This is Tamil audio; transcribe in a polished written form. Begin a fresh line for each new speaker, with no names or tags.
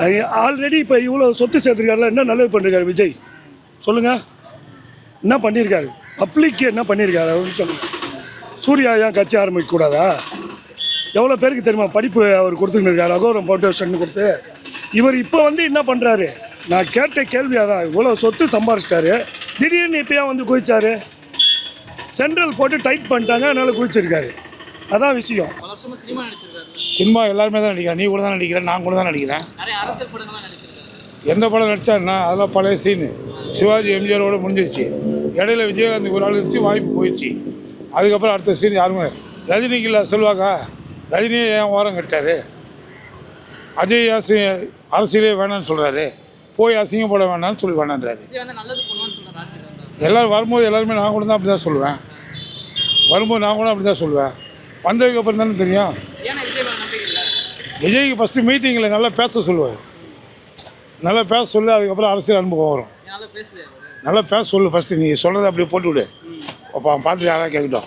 ஆல்ரெடி இப்போ இவ்வளோ சொத்து சேர்த்துருக்காருல, என்ன நல்லது பண்ணிருக்காரு விஜய் சொல்லுங்கள்? என்ன பண்ணியிருக்காரு? பப்ளிக்கு என்ன பண்ணியிருக்காரு அப்படின்னு சொல்லுங்கள். சூர்யா ஏன் கட்சி ஆரம்பிக்கக்கூடாதா? எவ்வளோ பேருக்கு தெரியுமா படிப்பு அவர் கொடுத்துன்னு இருக்காரு, அகோரம் ஃபவுண்டேஷன் கொடுத்து. இவர் இப்போ என்ன பண்ணுறாரு? நான் கேட்ட கேள்வியாக தான், இவ்வளோ சொத்து சம்பாரிச்சிட்டாரு, திடீர்னு இப்போயா குதிச்சாரு? சென்ட்ரல் போட்டு டைட் பண்ணிட்டாங்க, அதனால் குதிச்சிருக்காரு. அதான் விஷயம்.
சினிமா எல்லாருமே தான் நடிக்கிறேன். நீ கூட தான் நடிக்கிறேன், நான் கூட தான் நடிக்கிறேன். எந்த படம் நடித்தாருன்னா அதெல்லாம் பழைய சீனு. சிவாஜி எம்ஜிஆரோடு முடிஞ்சிருச்சு. இடையில விஜயகாந்த் ஒரு ஆள் இருந்துச்சு, வாய்ப்பு போயிடுச்சு. அதுக்கப்புறம் அடுத்த சீன் யாருமே. ரஜினிக்கு இல்லை சொல்லுவாக்கா, ரஜினியே ஏன் ஓரம் கட்டார்? அஜய் அரசியலே வேணான்னு சொல்கிறாரு, போய் அசிங்கப்பட வேணான்னு சொல்லி வேணான்றாரு. எல்லோரும் வரும்போது எல்லாருமே நான் கூட தான் அப்படி தான் சொல்லுவேன். வரும்போது நான் கூட அப்படி தான் சொல்லுவேன். வந்ததுக்கப்புறம் தானே தெரியும். விஜய்க்கு ஃபஸ்ட்டு மீட்டிங்கில் நல்லா பேச சொல்லுவார். நல்லா பேச சொல்லு, அதுக்கப்புறம் அரசியல் அனுபவம் வரும். நல்லா பேச சொல்லு ஃபஸ்ட்டு. நீ சொல்கிறத அப்படியே போட்டு விடு, அப்போ பார்த்து யாராவது கேட்கட்டும்.